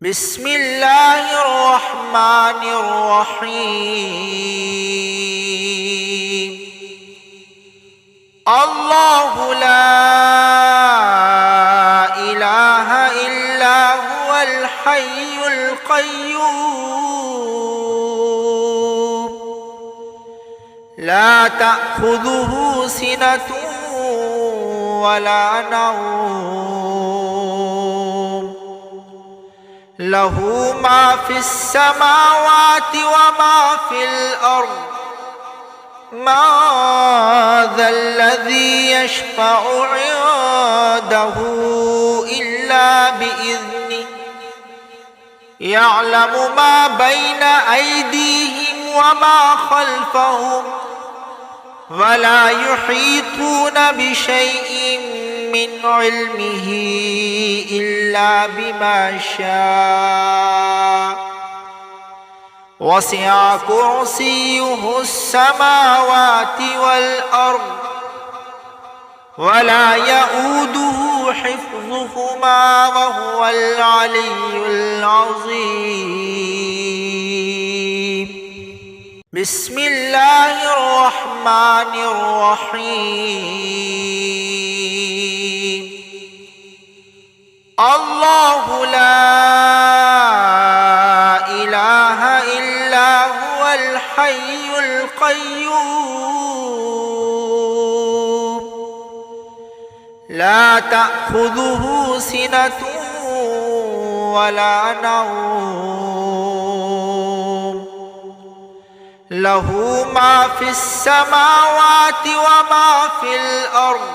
بسم الله الرحمن الرحيم. الله لا إله إلا هو الحي القيوم لا تأخذه سنة ولا نوم له ما في السماوات وما في الأرض ما ذا الذي يشفع عنده إلا بإذنه يعلم ما بين أيديهم وما خلفهم ولا يحيطون بشيء من علمه إلا بما شاء وسع كرسيه السماوات والأرض ولا يؤوده حفظهما وهو العلي العظيم. بسم الله الرحمن الرحيم. الله لا إله إلا هو الحي القيوم لا تأخذه سنة ولا نوم له ما في السماوات وما في الأرض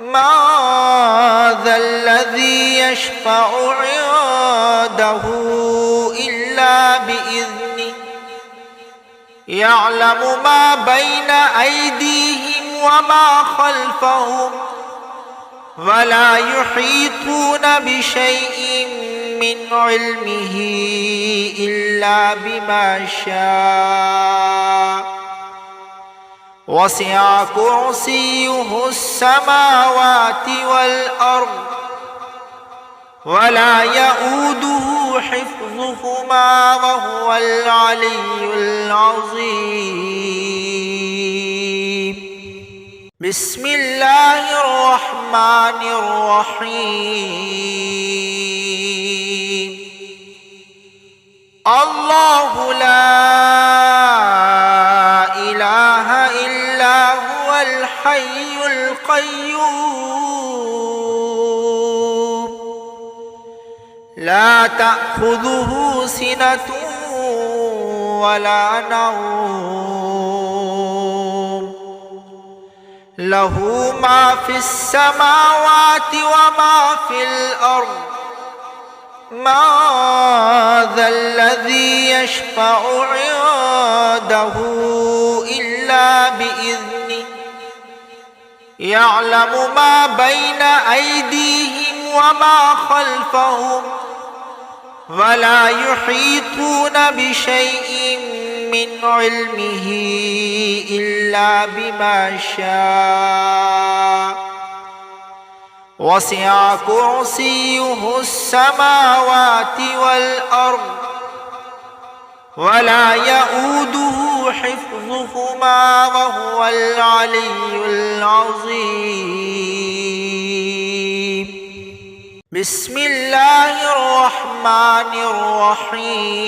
ما ذا الذي يشفع عنده إلا بإذنه يعلم ما بين أيديهم وما خلفهم ولا يحيطون بشيء من علمه إلا بما شاء وسع كرسيه السماوات والأرض ولا يؤوده حفظهما وهو العلي العظيم. بسم الله الرحمن الرحيم. الله لا إله إلا هو الحي القيوم لا تأخذه سنة ولا نوم له ما في السماوات وما في الأرض ما ذا الذي يشفع عنده إلا بإذنه يعلم ما بين أيديهم وما خلفهم ولا يحيطون بشيء من علمه إلا بما شاء وسع كرسيه السماوات والأرض ولا يؤوده حفظهما وهو العلي العظيم. بسم الله الرحمن الرحيم.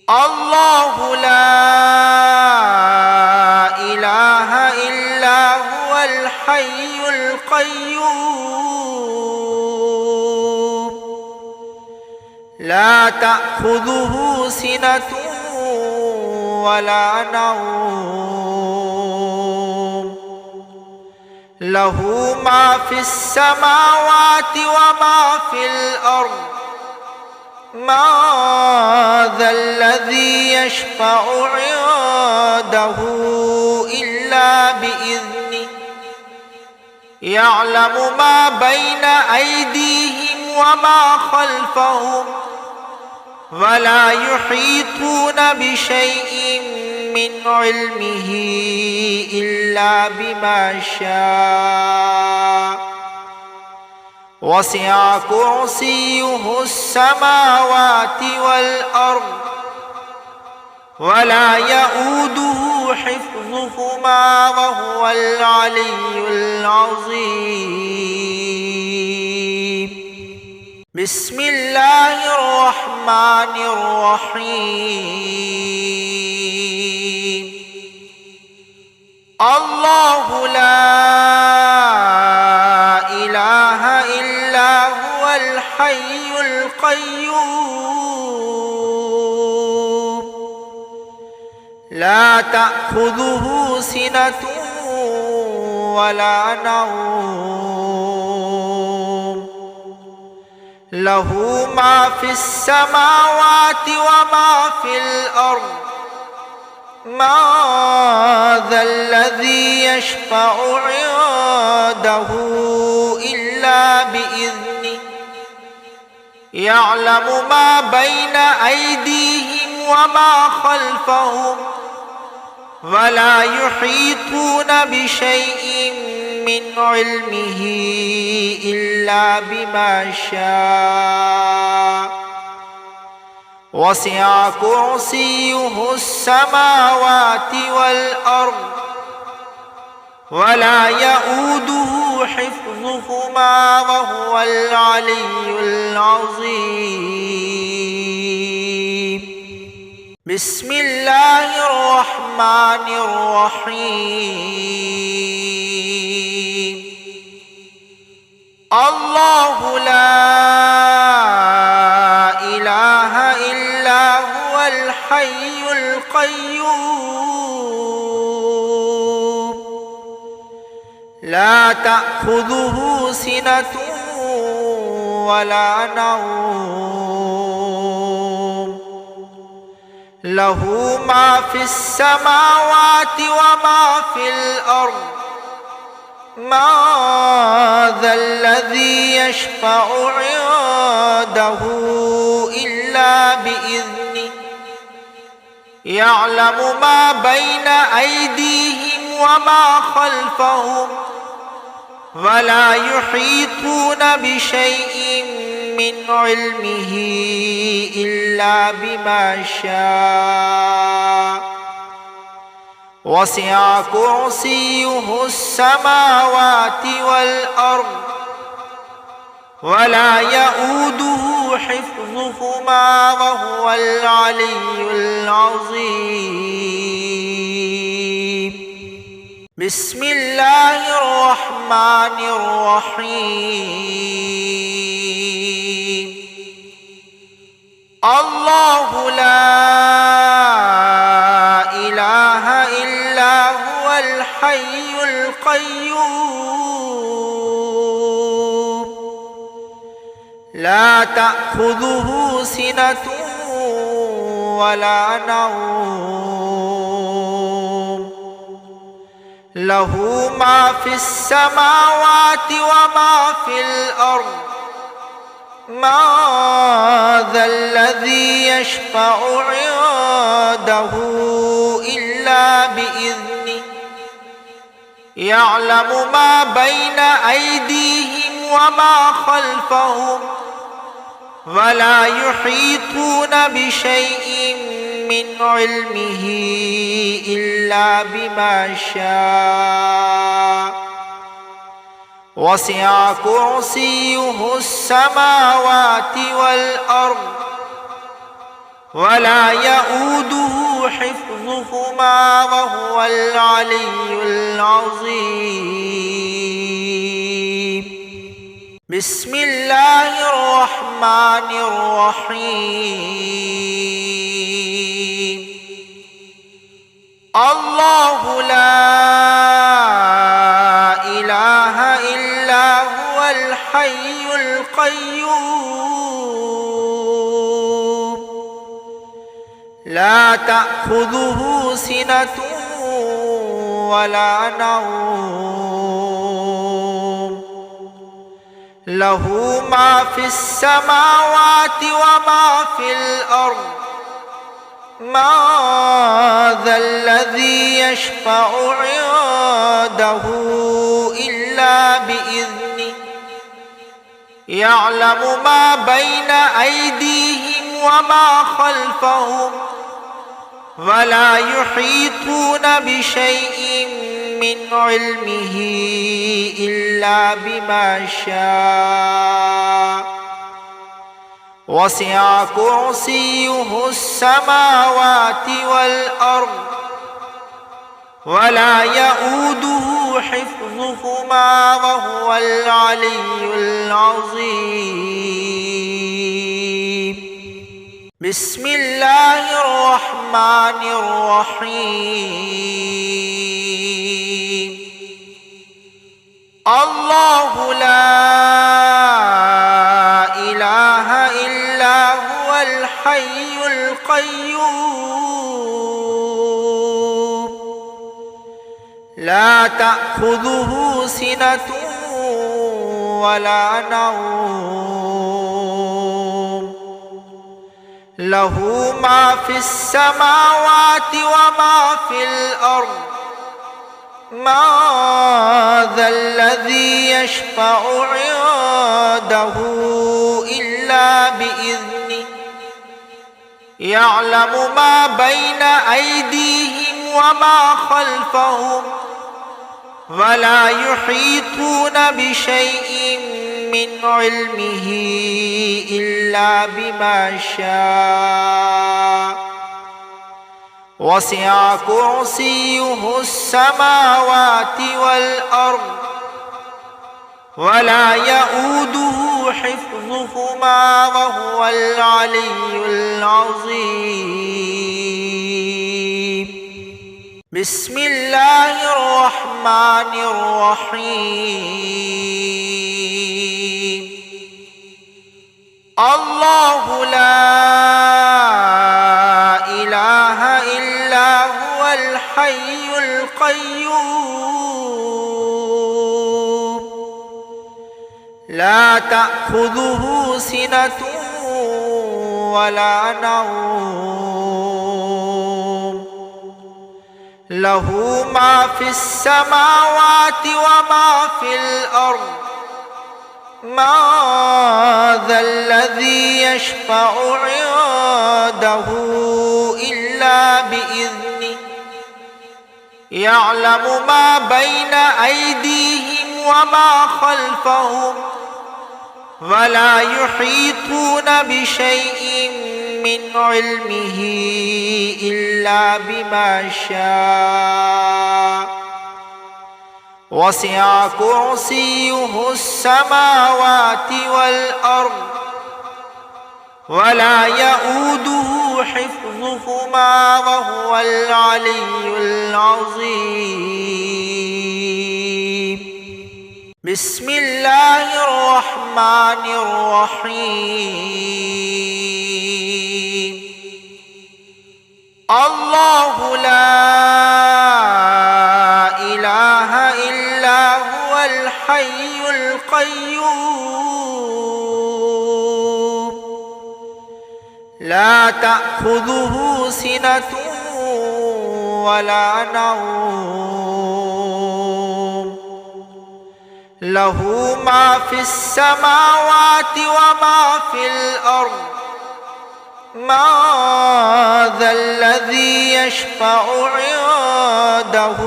الله لا إله إلا هو الحي القيوم لا تأخذه سنة ولا نوم له ما في السماوات وما في الأرض ما ذا الذي يشفع عنده إلا بإذنه يعلم ما بين أيديهم وما خلفهم ولا يحيطون بشيء من علمه إلا بما شاء وسع كرسيه السماوات والأرض ولا يؤوده حفظهما وهو العلي العظيم. بسم الله الرحمن الرحيم. الله لا إله إلا هو الحي القيوم لا تأخذه سنة ولا نوم له ما في السماوات وما في الأرض ما ذا الذي يشفع عنده إلا بإذنه يعلم ما بين أيديهم وما خلفهم ولا يحيطون بشيء من علمه إلا بما شاء وسع كرسيه السماوات والأرض ولا يؤوده حفظهما وهو العلي العظيم. بسم الله الرحمن الرحيم. الله لا إله إلا هو الحي القيوم لا تأخذه سنة ولا نوم له ما في السماوات وما في الأرض ما ذا الذي يشفع عنده إلا بإذنه يعلم ما بين أيديهم وما خلفهم ولا يحيطون بشيء من علمه إلا بما شاء وسع كرسيه السماوات والأرض ولا يؤوده حفظهما وهو العلي العظيم. بسم الله الرحمن الرحيم. الله لا إله إلا هو الحي القيوم لا تأخذه سنة ولا نوم له ما في السماوات وما في الأرض ما ذا الذي يشفع عنده إلا بإذنه يعلم ما بين أيديهم وما خلفهم ولا يحيطون بشيء من علمه إلا بما شاء وسع كرسيه السماوات والأرض ولا يؤوده حفظهما وهو العلي العظيم. بسم الله الرحمن الرحيم. الله لا إله إلا هو الحي القيوم لا تأخذه سنة ولا نوم له ما في السماوات وما في الأرض ما ذا الذي يشفع عنده إلا بإذنه يعلم ما بين أيديهم وما خلفهم ولا يحيطون بشيء من علمه إلا بما شاء وسع كرسيه السماوات والأرض ولا يؤوده حفظهما وهو العلي العظيم. بسم الله الرحمن الرحيم. الله لا إله إلا هو الحي القيوم لا تأخذه سنة ولا نوم له ما في السماوات وما في الأرض ما ذا الذي يشفع عنده إلا بإذنه يعلم ما بين أيديهم وما خلفهم ولا يحيطون بشيء من علمه إلا بما شاء وسع كرسيه السماوات والأرض ولا يؤوده حفظهما وهو العلي العظيم. بسم الله الرحمن الرحيم. الله لا إله إلا هو الحي القيوم لا تأخذه سنة ولا نوم له ما في السماوات وما في الأرض ما ذا الذي يشفع عنده إلا بإذنه يعلم ما بين أيديهم وما خلفهم ولا يحيطون بشيء من علمه إلا بما شاء وسع كرسيه السماوات والأرض ولا يؤوده حفظهما وهو العلي العظيم. بسم الله الرحمن الرحيم. الله لا إله إلا هو الحي القيوم لا تأخذه سنة ولا نوم له ما في السماوات وما في الأرض ما ذا الذي يشفع عنده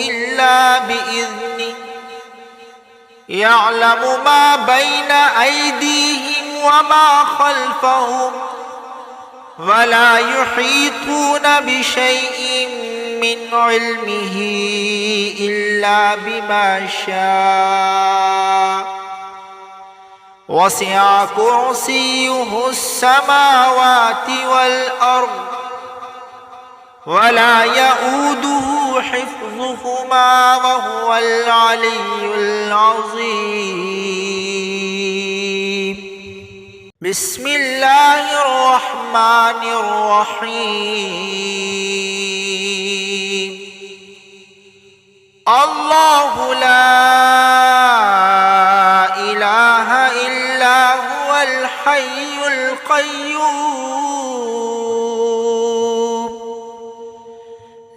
إلا بإذنه يعلم ما بين أيديهم وما خلفهم ولا يحيطون بشيء من علمه إلا بما شاء وسع كرسيه السماوات والأرض ولا يؤوده حفظهما وهو العلي العظيم. بسم الله الرحمن الرحيم. الله لا إله إلا هو الحي القيوم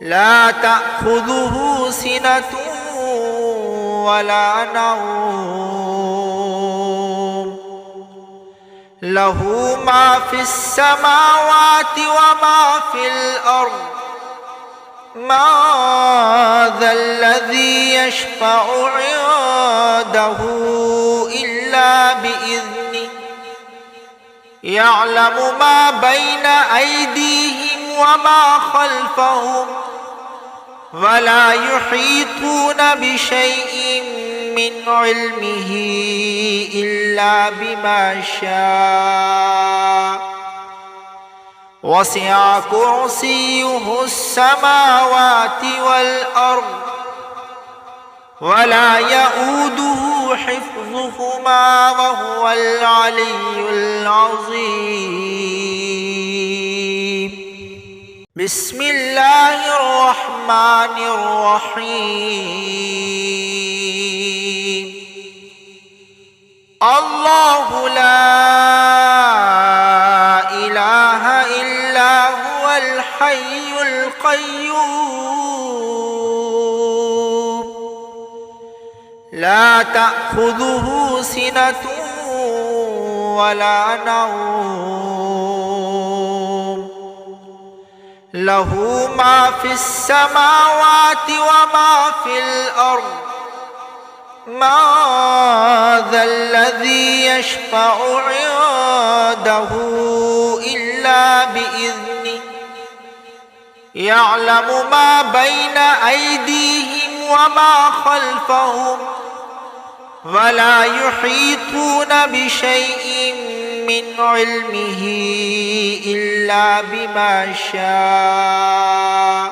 لا تأخذه سنة ولا نوم له ما في السماوات وما في الأرض ما ذا الذي يشفع عنده إلا بإذنه يعلم ما بين أيديهم وما خلفهم ولا يحيطون بشيء من علمه إلا بما شاء وسع كرسيه السماوات والأرض ولا يؤوده حفظهما وهو العلي العظيم. بسم الله الرحمن الرحيم. الله لا إله إلا هو الحي القيوم لا تأخذه سنة ولا نوم له ما في السماوات وما في الأرض ما ذا الذي يشفع عنده إلا بإذنه يعلم ما بين أيديهم وما خلفهم ولا يحيطون بشيء من علمه إلا بما شاء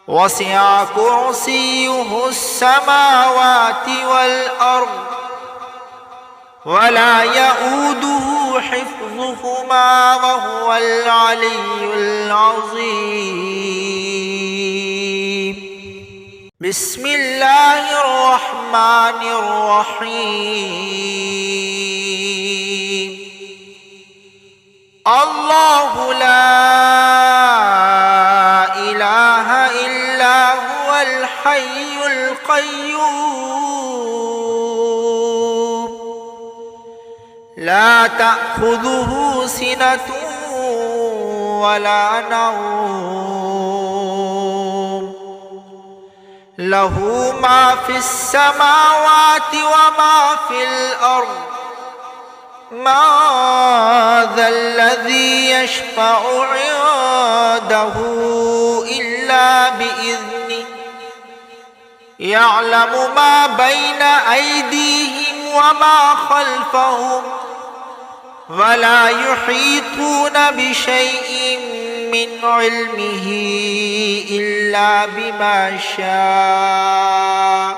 وسع كرسيه السماوات والأرض ولا يؤوده حفظهما وهو العلي العظيم. بسم الله الرحمن الرحيم. الله لا إله إلا هو الحي القيوم لا تأخذه سنة ولا نوم له ما في السماوات وما في الأرض ما ذا الذي يشفع عنده إلا بإذنه يعلم ما بين أيديهم وما خلفهم ولا يحيطون بشيء من علمه إلا بما شاء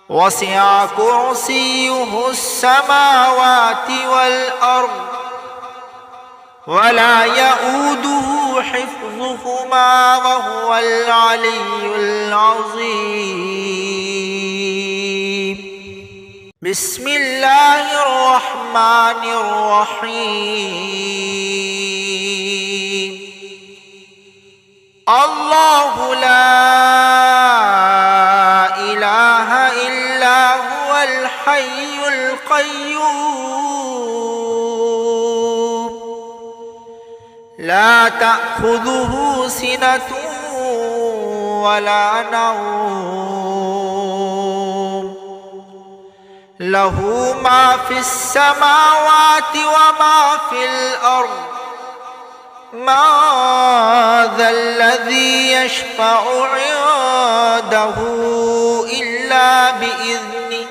وسع كرسيه السماوات والأرض ولا يؤوده حفظهما وهو العلي العظيم. بسم الله الرحمن الرحيم. الله لا إله إلا هو الحي القيوم لا تأخذه سنة ولا نوم له ما في السماوات وما في الأرض ما ذا الذي يشفع عنده إلا بإذنه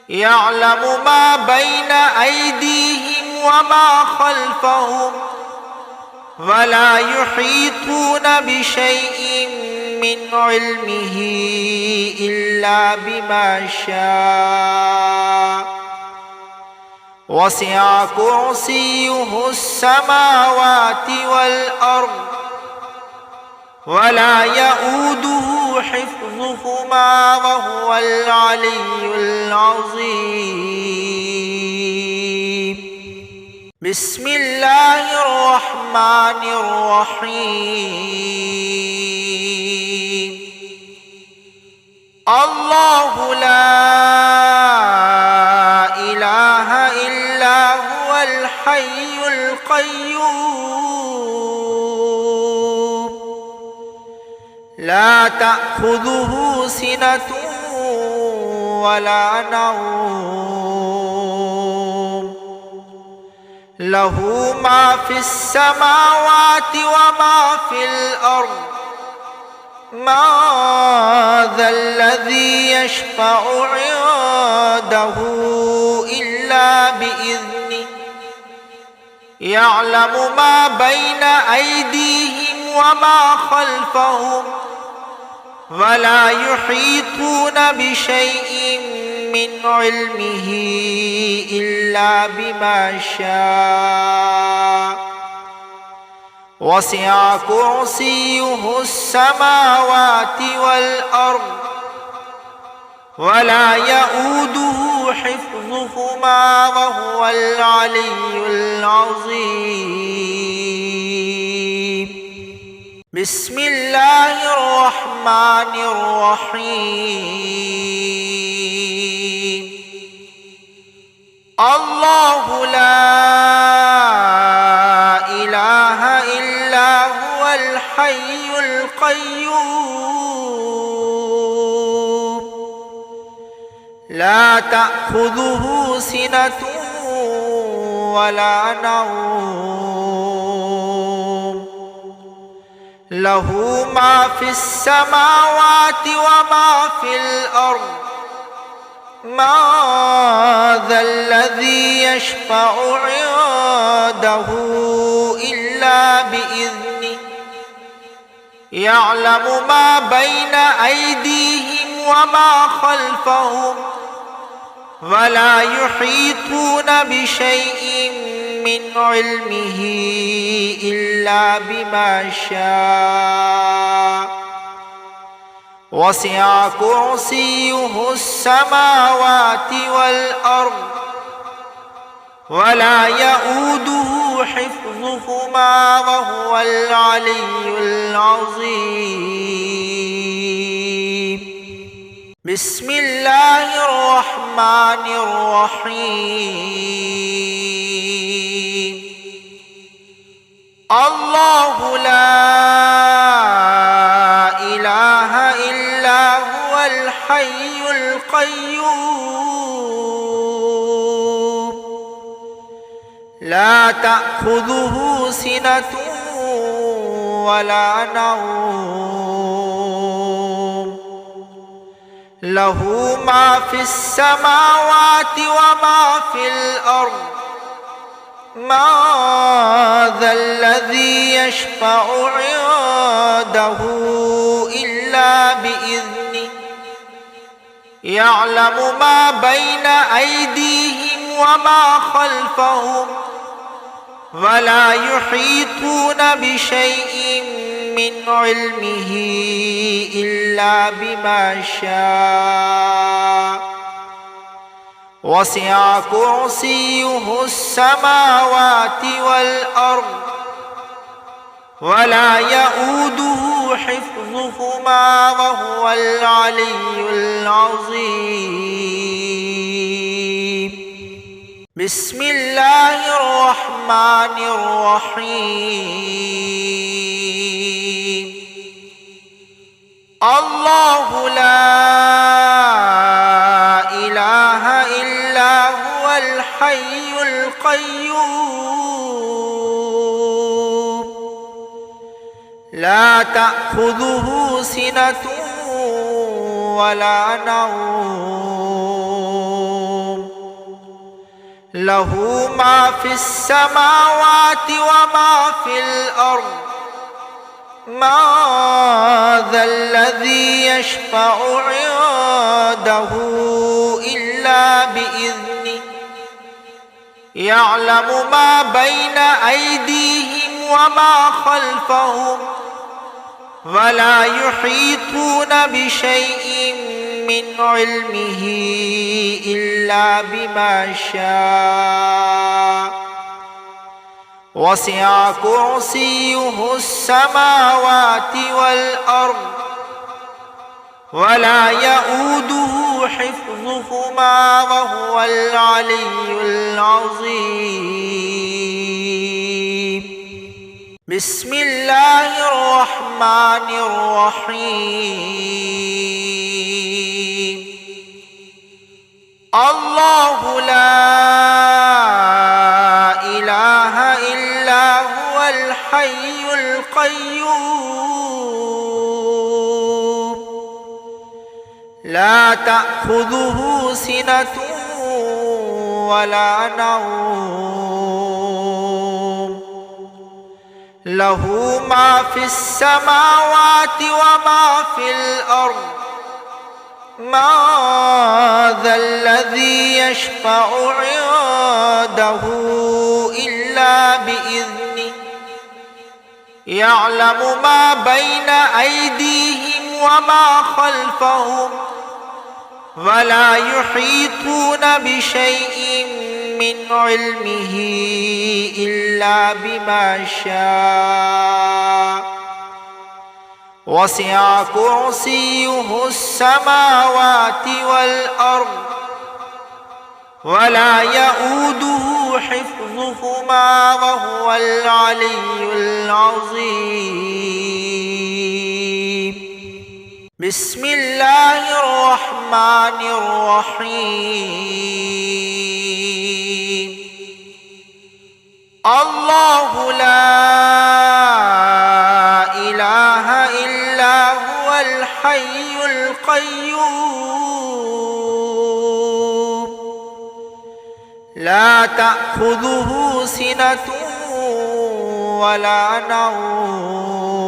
يعلم ما بين أيديهم وما خلفهم ولا يحيطون بشيء من علمه إلا بما شاء وسع كرسيه السماوات والأرض ولا يؤوده حفظهما وهو العلي العظيم. بسم الله الرحمن الرحيم. الله لا إله القيوم لا تأخذه سنة ولا نوم له ما في السماوات وما في الأرض ما ذا الذي يشفع عنده إلا بإذنه يعلم ما بين أيديهم وما خلفهم ولا يحيطون بشيء من علمه إلا بما شاء وسع كرسيه السماوات والأرض ولا يؤوده حفظهما وهو العلي العظيم بسم الله الرحمن الرحيم الله لا إله إلا هو الحي القيوم لا تأخذه سنة ولا نوم له ما في السماوات وما في الأرض ما ذا الذي يشفع عنده إلا بإذنه يعلم ما بين أيديهم وما خلفهم ولا يحيطون بشيء من علمه إلا بما شاء وسع كرسيه السماوات والأرض ولا يؤوده حفظهما وهو العلي العظيم بسم الله الرحمن الرحيم الله لا إله إلا هو الحي القيوم لا تأخذه سنة ولا نوم له ما في السماوات وما في الأرض ما ذا الذي يشفع عنده إلا بإذنه يعلم ما بين أيديهم وما خلفهم ولا يحيطون بشيء من علمه إلا بما شاء وسع كرسيه السماوات والأرض ولا يؤوده حفظهما وهو العلي العظيم بسم الله الرحمن الرحيم الله لا إله إلا هو الحي القيوم لا تأخذه سنة ولا نوم له ما في السماوات وما في الأرض ما ذا الذي يشفع عنده إلا بإذنه يعلم ما بين أيديهم وما خلفهم ولا يحيطون بشيء من علمه إلا بما شاء وسع كرسيه السماوات والأرض ولا يؤوده حفظهما وهو العلي العظيم بسم الله الرحمن الرحيم الله لا إله إلا هو الحي القيوم لا تأخذه سنة ولا نوم له ما في السماوات وما في الأرض ما ذا الذي يشفع عنده إلا بإذنه يعلم ما بين أيديهم وما خلفهم ولا يحيطون بشيء من علمه إلا بما شاء وسع كرسيه السماوات والأرض ولا يؤوده حفظهما وهو العلي العظيم بسم الله الرحمن الرحيم الله لا إله إلا هو الحي القيوم لا تأخذه سنة ولا نوم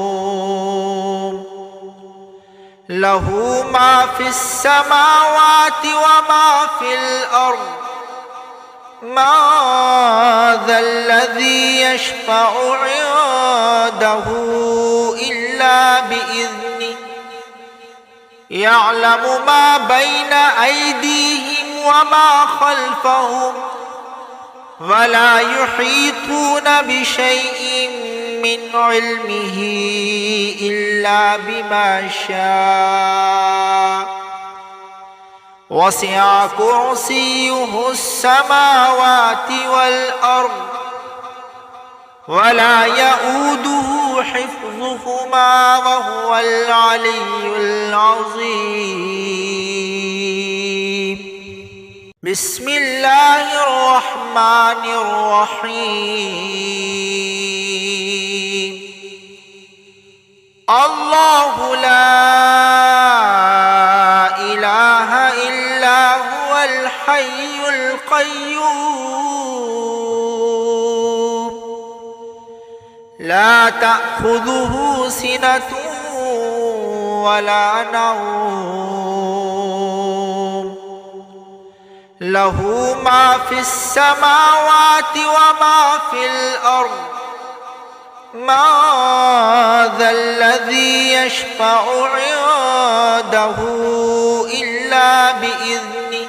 له ما في السماوات وما في الأرض ما ذا الذي يشفع عنده إلا بإذنه يعلم ما بين أيديهم وما خلفهم ولا يحيطون بشيء من علمه إلا بما شاء وسع كرسيه السماوات والأرض ولا يؤوده حفظهما وهو العلي العظيم بسم الله الرحمن الرحيم الله لا إله إلا هو الحي القيوم لا تأخذه سنة ولا نوم له ما في السماوات وما في الأرض ما ذا الذي يشفع عنده إلا بإذنه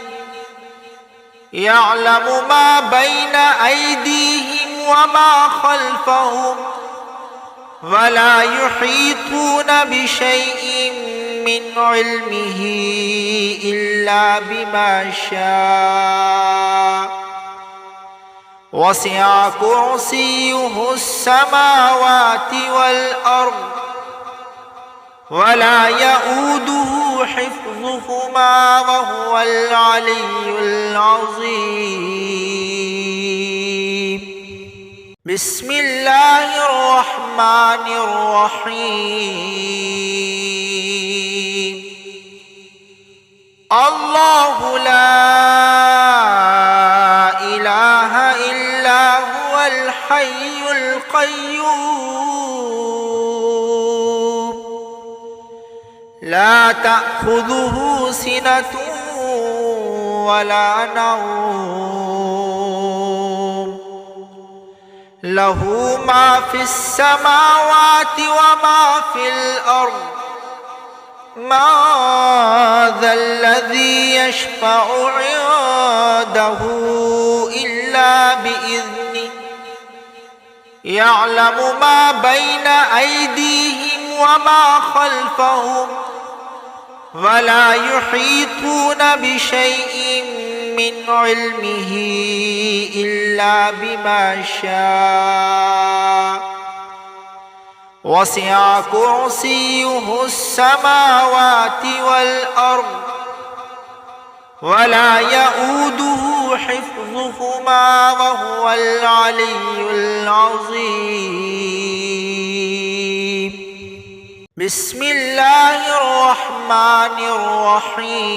يعلم ما بين أيديهم وما خلفهم ولا يحيطون بشيء من علمه إلا بما شاء وسع كرسيه السماوات والأرض ولا يؤوده حفظهما وهو العلي العظيم بسم الله الرحمن الرحيم الله لا إله إلا هو الحي القيوم لا تأخذه سنة ولا نوم له ما في السماوات وما في الأرض ما ذا الذي يشفع عنده إلا بإذنه يعلم ما بين أيديهم وما خلفهم ولا يحيطون بشيء من علمه إلا بما شاء وسع كرسيه السماوات والأرض ولا يؤوده حفظهما وهو العلي العظيم. بسم الله الرحمن الرحيم.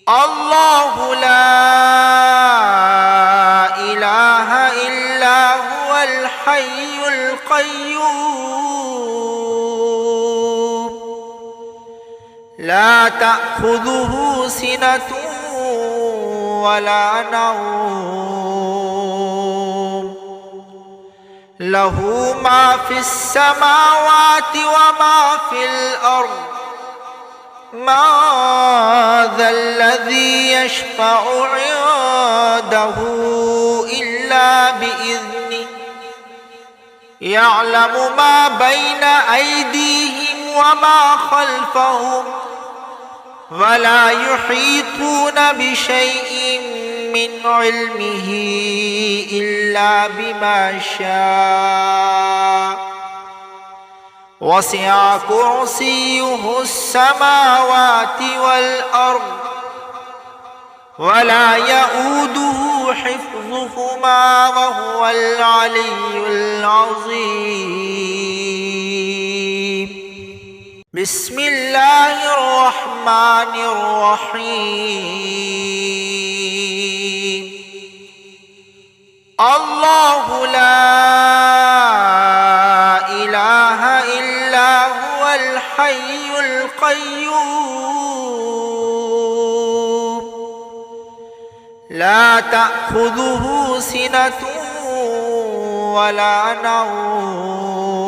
الله لا إله إلا هو الحي القيوم لا تأخذه سنة ولا نوم له ما في السماوات وما في الأرض ما ذا الذي يشفع عنده إلا بإذنه يعلم ما بين أيديهم وما خلفهم ولا يحيطون بشيء من علمه إلا بما شاء وسع كرسيه السماوات والأرض ولا يؤوده حفظهما وهو العلي العظيم. بسم الله الرحمن الرحيم. الله لا إله إلا هو الحي القيوم لا تأخذه سنة ولا نوم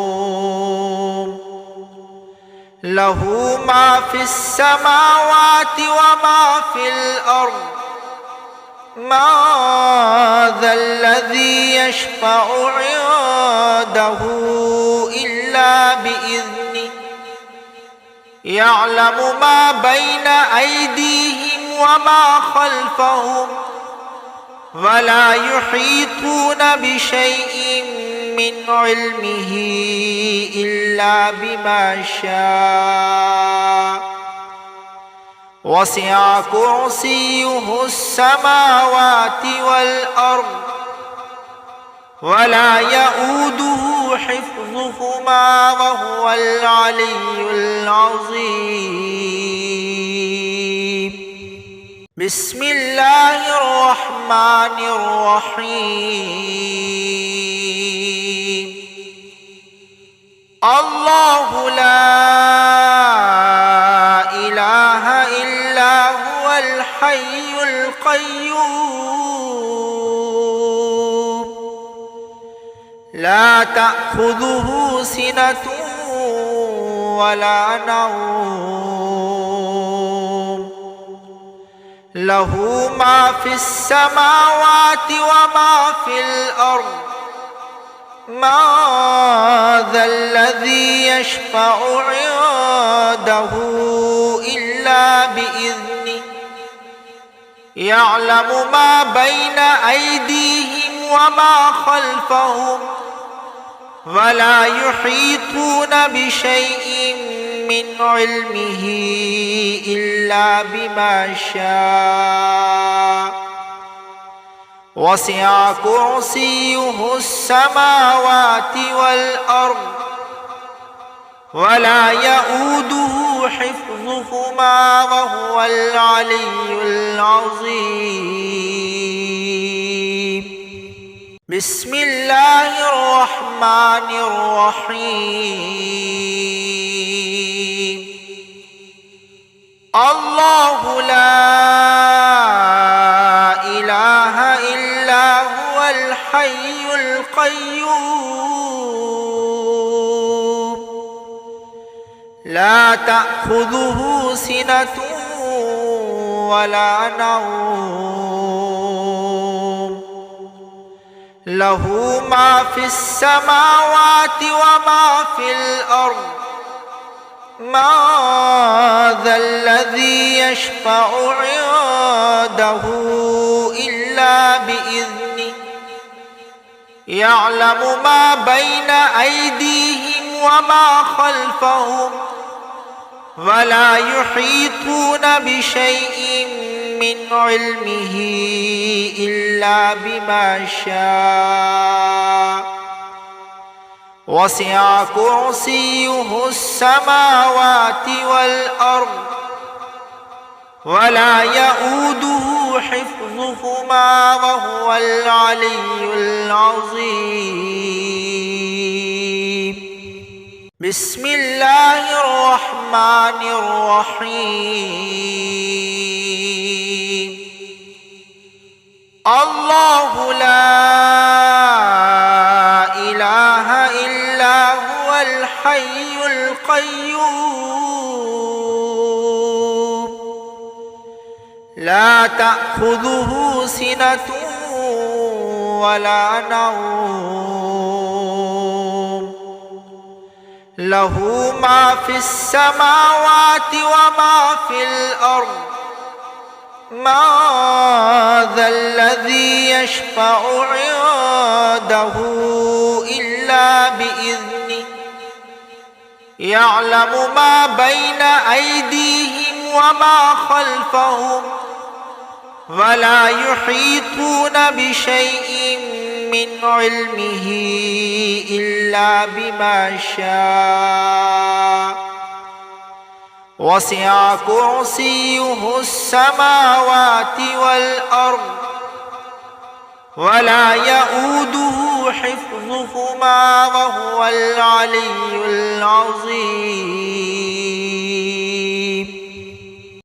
له ما في السماوات وما في الأرض ما ذا الذي يشفع عنده إلا بإذنه يعلم ما بين أيديهم وما خلفهم ولا يحيطون بشيء من علمه إلا بما شاء وسع كرسيه السماوات والأرض ولا يؤوده حفظهما وهو العلي العظيم. بسم الله الرحمن الرحيم. الله لا إله إلا هو الحي القيوم لا تأخذه سنة ولا نوم له ما في السماوات وما في الأرض ما ذا الذي يشفع عنده إلا بإذنه يعلم ما بين أيديهم وما خلفهم ولا يحيطون بشيء من علمه إلا بما شاء وسع كرسيه السماوات والأرض ولا يؤوده حفظهما وهو العلي العظيم. بسم الله الرحمن الرحيم. الله لا إله إلا هو الحي القيوم لا تأخذه سنة ولا نوم له ما في السماوات وما في الأرض ما ذا الذي يشفع عنده إلا بإذنه يعلم ما بين أيديهم وما خلفهم ولا يحيطون بشيء من علمه إلا بما شاء وسع كرسيه السماوات والأرض ولا يؤوده حفظهما وهو العلي العظيم. بسم الله الرحمن الرحيم. الله لا إله إلا هو الحي القيوم لا تأخذه سنة ولا نوم له ما في السماوات وما في الأرض ما ذا الذي يشفع عنده إلا بإذنه يعلم ما بين أيديهم وما خلفهم ولا يحيطون بشيء من علمه إلا بما شاء وسع كرسيه السماوات والأرض ولا يؤوده حفظهما وهو العلي العظيم.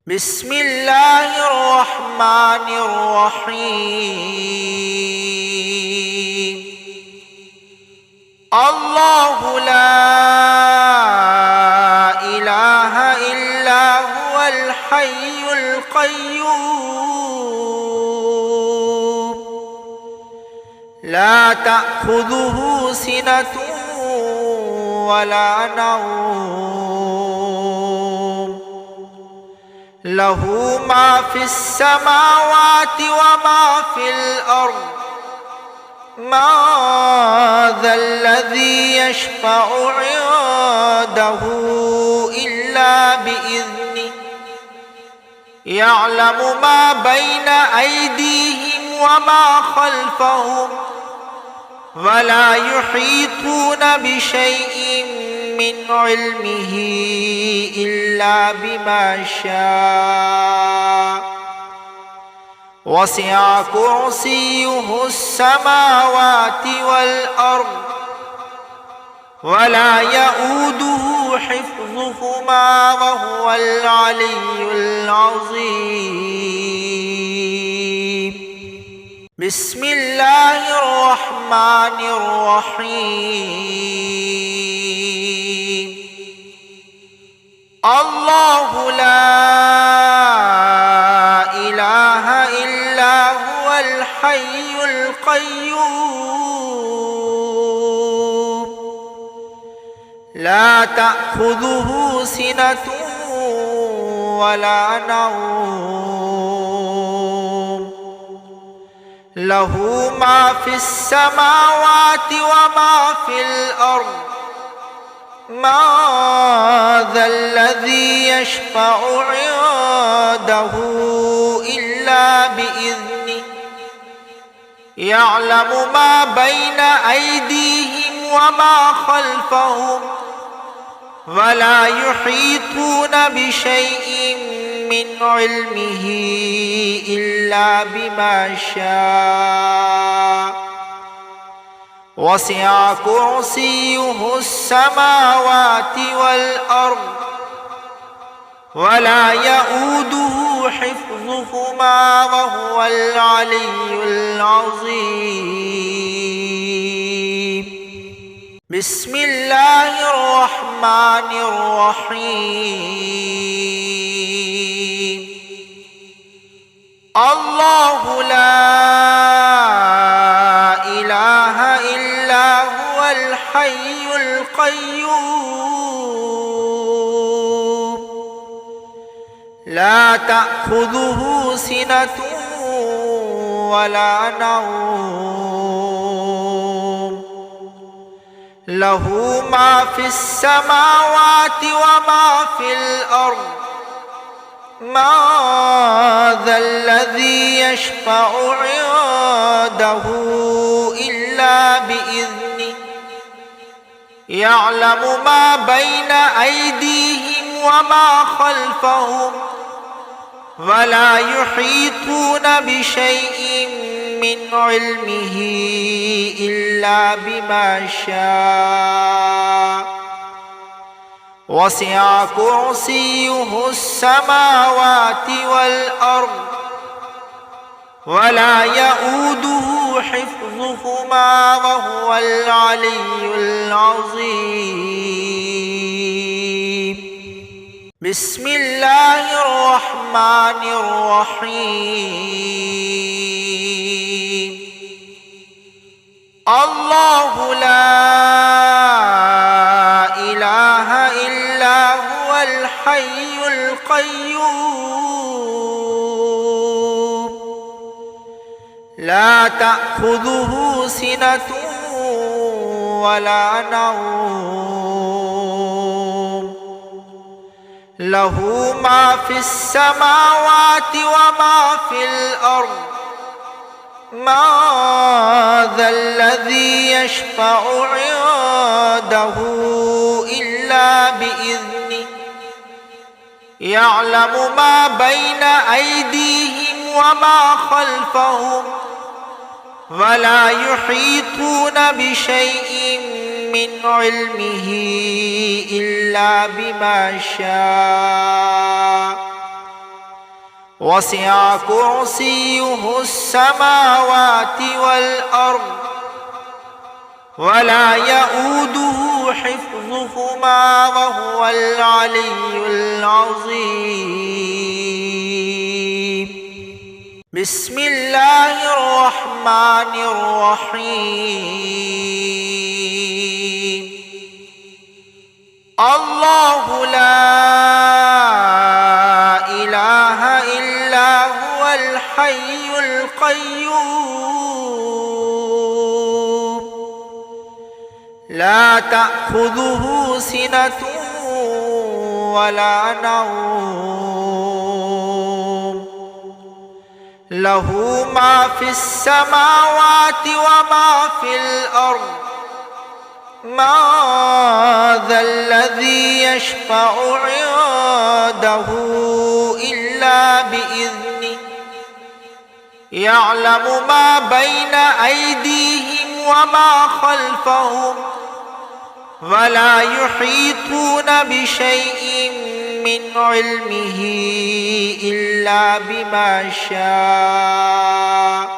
بسم الله الرحمن الرحيم. الله لا إله إلا هو الحي القيوم لا تأخذه سنة ولا نوم له ما في السماوات وما في الأرض ما ذا الذي يشفع عنده إلا بإذنه يعلم ما بين أيديهم وما خلفهم ولا يحيطون بشيء من علمه إلا بما شاء وسع كرسيه السماوات والأرض ولا يؤوده حفظهما وهو العلي العظيم. بسم الله الرحمن الرحيم. الله لا إله إلا هو الحي القيوم لا تأخذه سنة ولا نوم له ما في السماوات وما في الأرض ما ذا الذي يشفع عنده إلا بإذنه يعلم ما بين أيديهم وما خلفهم ولا يحيطون بشيء من علمه إلا بما شاء وسع كرسيه السماوات والأرض ولا يؤوده حفظهما وهو العلي العظيم. بسم الله الرحمن الرحيم. الله لا إله إلا هو الحي القيوم لا تأخذه سنة ولا نوم له ما في السماوات وما في الأرض ما ذا الذي يشفع عنده إلا بإذنه يعلم ما بين أيديهم وما خلفهم ولا يحيطون بشيء من علمه إلا بما شاء وسع كرسيه السماوات والأرض ولا يؤوده حفظهما وهو العلي العظيم. بسم الله الرحمن الرحيم. الله لا إله إلا هو الحي القيوم لا تأخذه سنة ولا نوم له ما في السماوات وما في الأرض ما ذا الذي يشفع عنده إلا بإذنه يعلم ما بين أيديهم وما خلفهم ولا يحيطون بشيء من علمه إلا بما شاء وسع كرسيه السماوات والأرض ولا يؤوده حفظهما وهو العلي العظيم. بسم الله الرحمن الرحيم. الله لا إله إلا هو الحي القيوم لا تأخذه سنة ولا نوم له ما في السماوات وما في الأرض ما ذا الذي يشفع عنده إلا بإذنه يعلم ما بين أيديهم وما خلفهم ولا يحيطون بشيء من علمه إلا بما شاء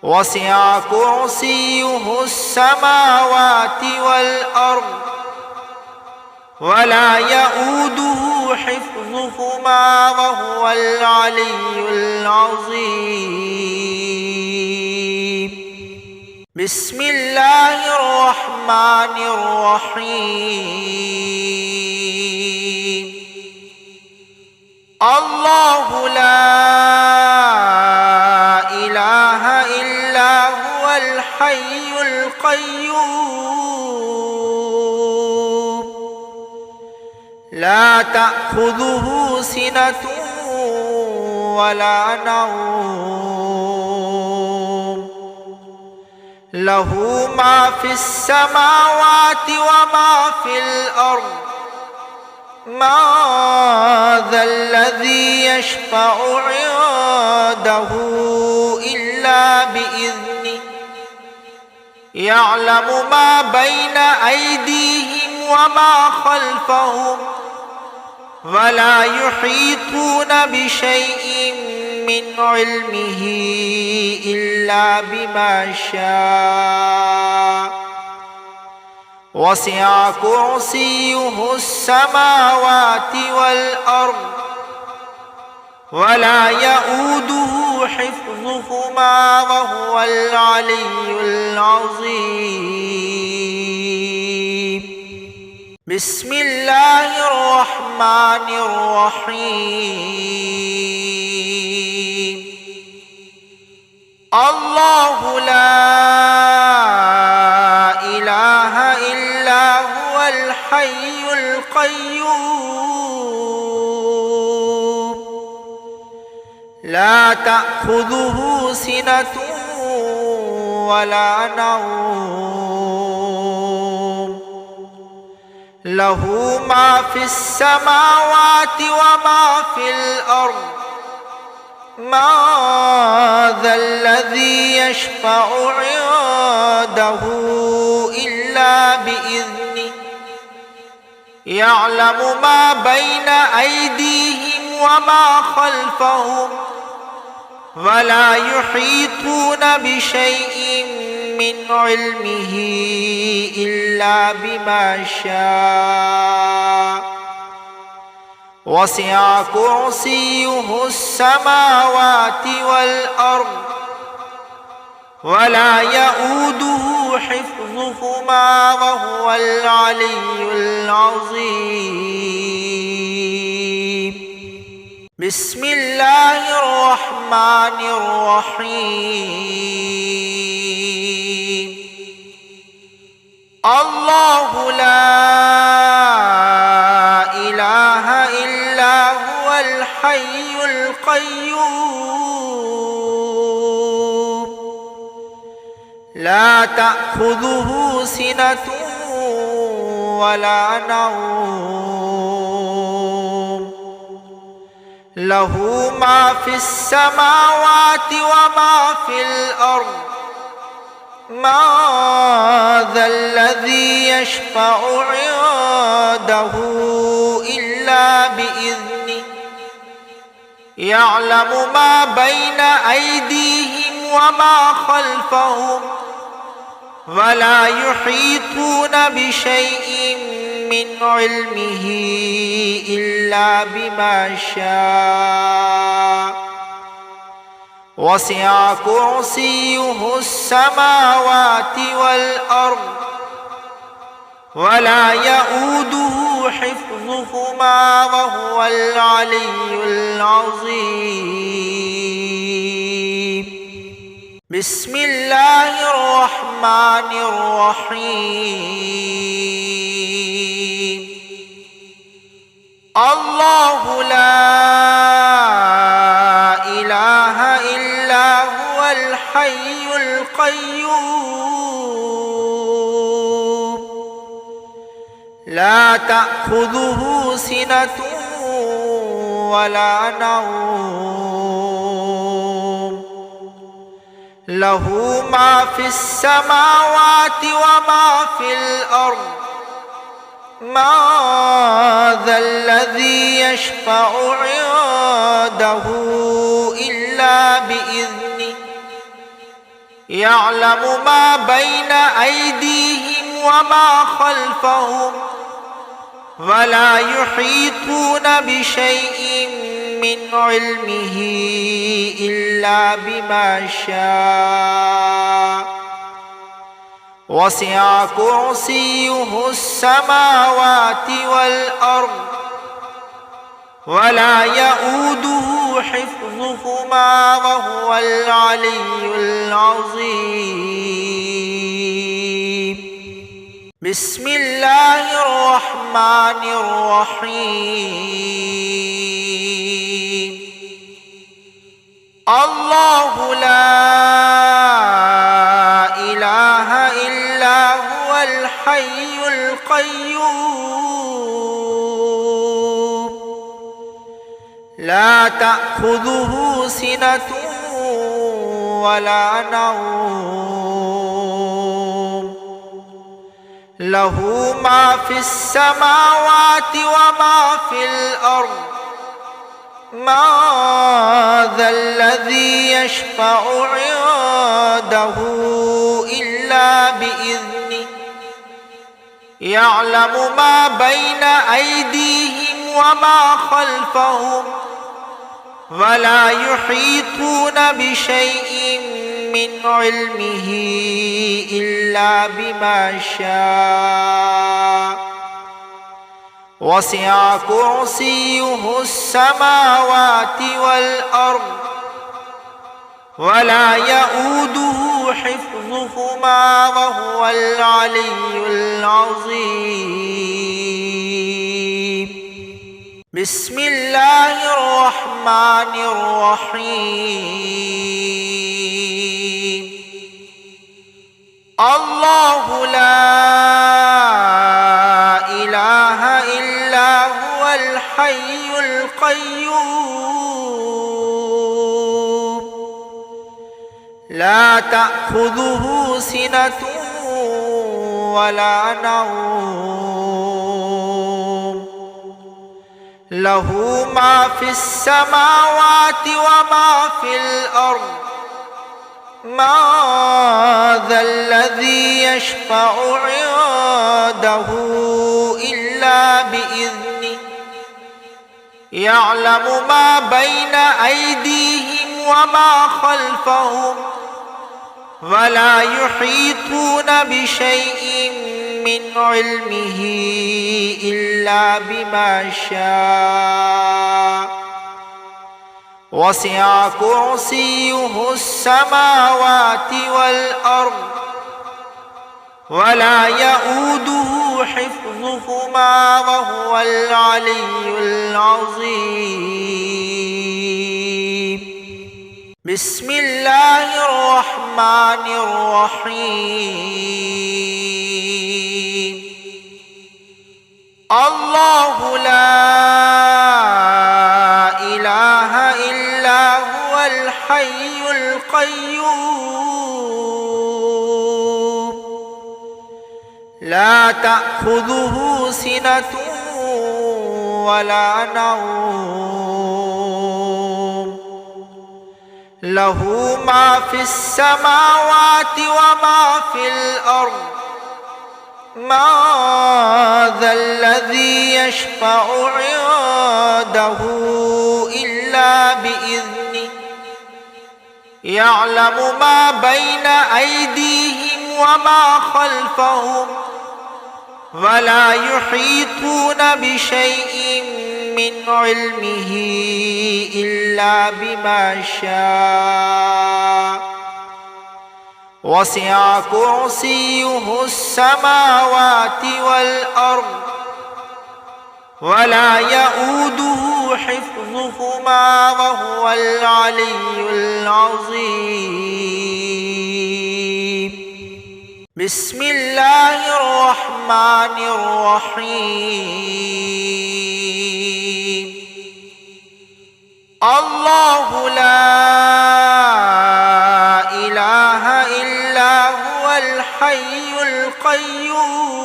وسع كرسيه السماوات والأرض ولا يؤوده حفظهما وهو العلي العظيم. بسم الله الرحمن الرحيم. الله لا إله إلا هو الحي القيوم لا تأخذه سنة ولا نوم له ما في السماوات وما في الأرض ما ذا الذي يشفع عنده إلا بإذنه يعلم ما بين أيديهم وما خلفهم ولا يحيطون بشيء من علمه إلا بما شاء وسع كرسيه السماوات والأرض ولا يؤوده حفظهما وهو العلي العظيم. بسم الله الرحمن الرحيم. الله لا إله القيوم لا تأخذه سنة ولا نوم له ما في السماوات وما في الأرض ما ذا الذي يشفع عنده إلا بإذنه يعلم ما بين أيديهم وما خلفهم ولا يحيطون بشيء من علمه إلا بما شاء وسع كرسيه السماوات والأرض ولا يؤوده حفظهما وهو العلي العظيم بسم الله الرحمن الرحيم الله لا إله إلا هو الحي القيوم لا تأخذه سنة ولا نوم له ما في السماوات وما في الأرض ما ذا الذي يشفع عنده إلا بإذنه يعلم ما بين أيديهم وما خلفهم ولا يحيطون بشيء من علمه إلا بما شاء وسع كرسيه السماوات والأرض ولا يؤوده حفظهما وهو العلي العظيم بسم الله الرحمن الرحيم الله لا إله إلا هو الحي القيوم لا تأخذه سنة ولا نوم له ما في السماوات وما في الأرض ما ذا الذي يشفع عنده إلا بإذنه يعلم ما بين أيديهم وما خلفهم ولا يحيطون بشيء من علمه إلا بما شاء وسع كرسيه السماوات والأرض ولا يؤوده حفظهما وهو العلي العظيم بسم الله الرحمن الرحيم الله لا إله إلا هو الحي القيوم لا تأخذه سنة ولا نوم له ما في السماوات وما في الأرض ما ذا الذي يشفع عنده إلا بإذنه يعلم ما بين أيديهم وما خلفهم ولا يحيطون بشيء من علمه إلا بما شاء وسع كرسيه السماوات والأرض ولا يؤوده حفظهما وهو العلي العظيم بسم الله الرحمن الرحيم الله لا إله إلا هو الحي القيوم لا تأخذه سنة ولا نوم له ما في السماوات وما في الأرض ما ذا الذي يشفع عنده إلا بإذنه يعلم ما بين أيديهم وما خلفهم ولا يحيطون بشيء من علمه إلا بما شاء وسع كرسيه السماوات والأرض ولا يؤوده حفظهما وهو العلي العظيم بسم الله الرحمن الرحيم الله لا إله إلا هو الحي القيوم لا تأخذه سنة ولا نوم له ما في السماوات وما في الأرض ما ذا الذي يشفع عنده إلا بإذنه يعلم ما بين أيديهم وما خلفهم ولا يحيطون بشيء من علمه إلا بما شاء وسع كرسيه السماوات والأرض ولا يؤوده حفظهما وهو العلي العظيم بسم الله الرحمن الرحيم الله لا إله إلا هو الحي القيوم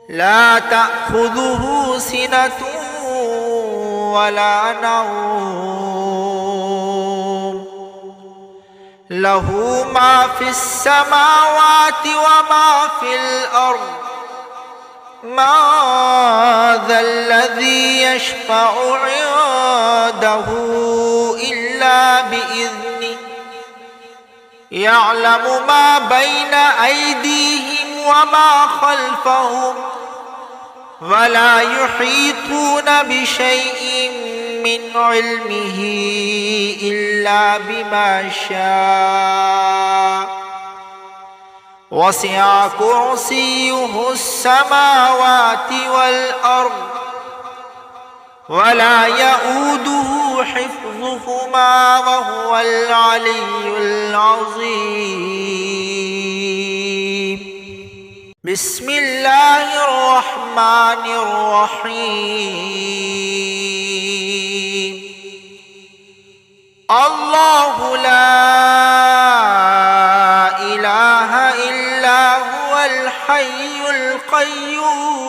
لا تأخذه سنة ولا نوم له ما في السماوات وما في الأرض ما ذا الذي يشفع عنده إلا بإذنه يعلم ما بين أيديهم وما خلفهم ولا يحيطون بشيء من علمه إلا بما شاء وسع كرسيه السماوات والأرض ولا يؤوده حفظهما وهو العلي العظيم بسم الله الرحمن الرحيم الله لا إله إلا هو الحي القيوم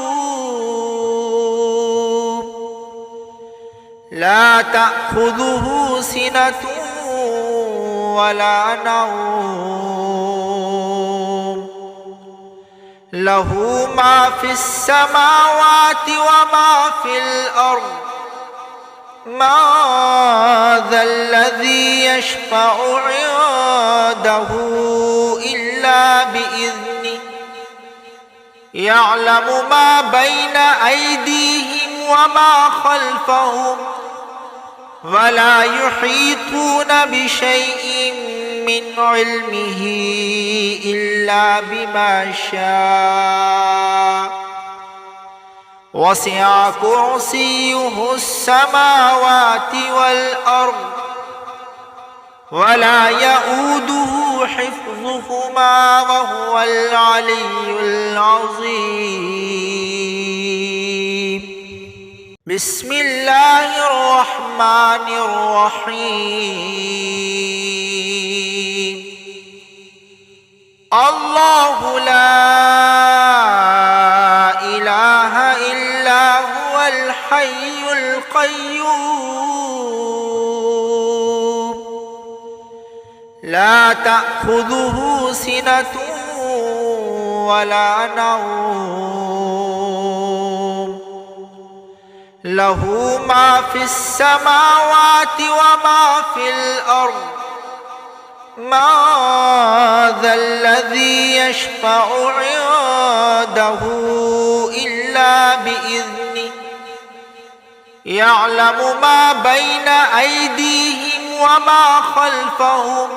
لا تأخذه سنة ولا نوم له ما في السماوات وما في الأرض ما ذا الذي يشفع عنده إلا بإذنه يعلم ما بين أيديهم وما خلفهم ولا يحيطون بشيء من علمه إلا بما شاء وسع كرسيه السماوات والأرض ولا يؤوده حفظهما وهو العلي العظيم. بسم الله الرحمن الرحيم. الله لا إله إلا هو الحي القيوم لا تأخذه سنة ولا نوم له ما في السماوات وما في الأرض ما ذا الذي يشفع عنده إلا بإذنه يعلم ما بين أيديهم وما خلفهم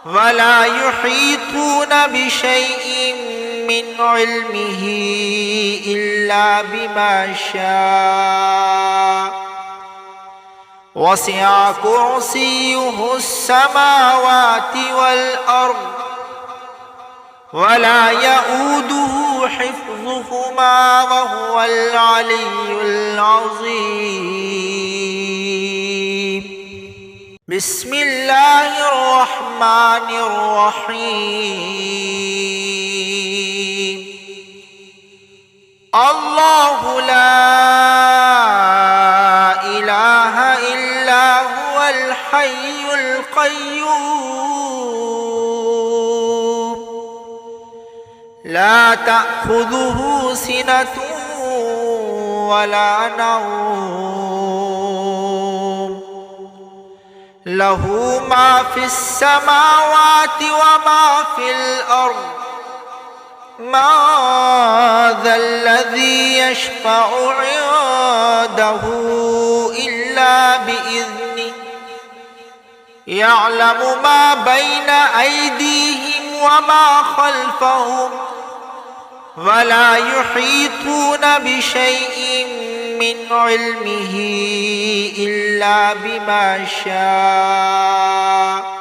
ولا يحيطون بشيء من علمه إلا بما شاء وسع كرسيه السماوات والأرض ولا يؤوده حفظهما وهو العلي العظيم. بسم الله الرحمن الرحيم. الله لا إله إلا هو الحي القيوم لا تأخذه سنة ولا نوم له ما في السماوات وما في الأرض ما ذا الذي يشفع عنده إلا بإذنه يعلم ما بين أيديهم وما خلفهم ولا يحيطون بشيء من علمه إلا بما شاء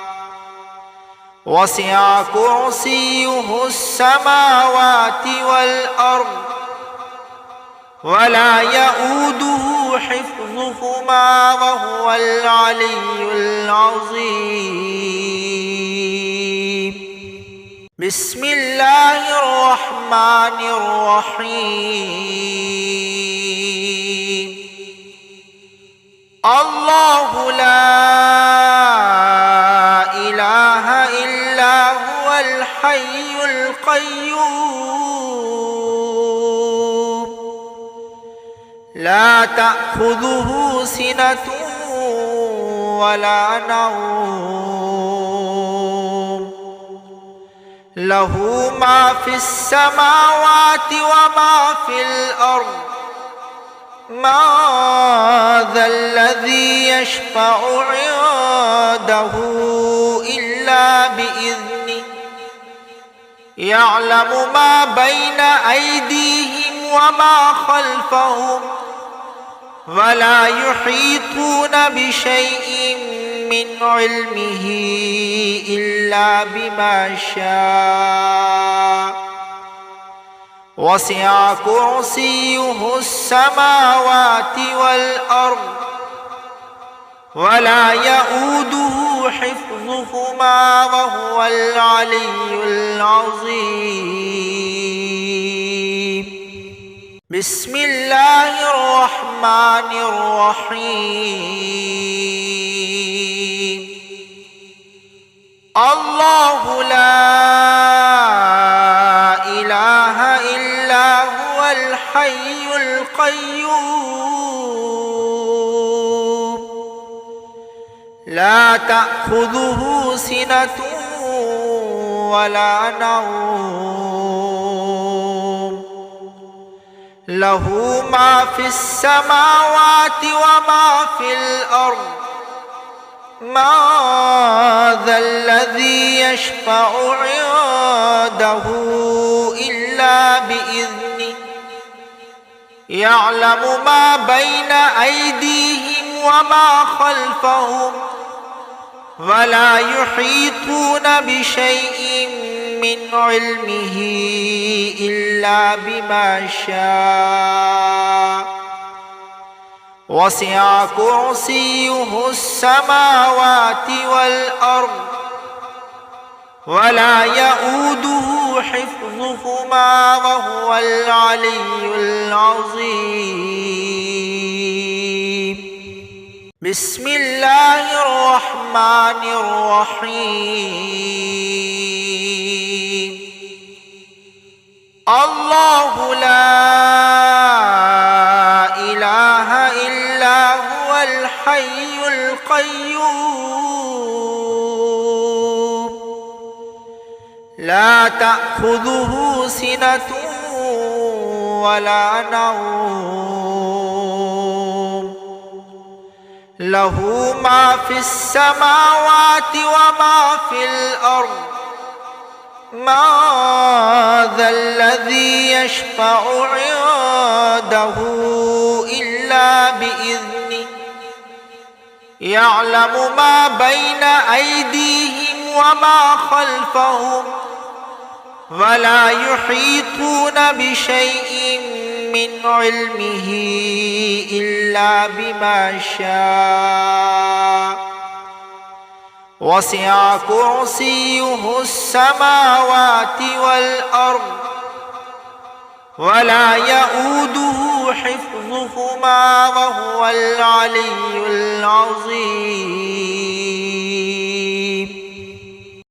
وسع كرسيه السماوات والأرض ولا يؤوده حفظهما وهو العلي العظيم. بسم الله الرحمن الرحيم. الله لا إله إلا هو الحي القيوم لا تأخذه سنة ولا نوم له ما في السماوات وما في الأرض ما ذا الذي يشفع عنده إلا بإذنه يعلم ما بين أيديهم وما خلفهم ولا يحيطون بشيء من علمه إلا بما شاء وسع كرسيه السماوات والأرض ولا يؤوده حفظهما وهو العلي العظيم. بسم الله الرحمن الرحيم. الله لا إله إلا هو الحي القيوم لا تأخذه سنة ولا نوم له ما في السماوات وما في الأرض ما ذا الذي يشفع عنده إلا بإذنه يعلم ما بين أيديهم وما خلفهم ولا يحيطون بشيء من علمه إلا بما شاء وسع كرسيه السماوات والأرض ولا يؤوده حفظهما وهو العلي العظيم. بسم الله الرحمن الرحيم. الله لا إله إلا هو الحي القيوم لا تأخذه سنة ولا نوم له ما في السماوات وما في الأرض ما ذا الذي يشفع عنده إلا بإذنه يعلم ما بين أيديهم وما خلفهم ولا يحيطون بشيء من علمه إلا بما شاء وسع كرسيه السماوات والأرض ولا يؤوده حفظهما وهو العلي العظيم.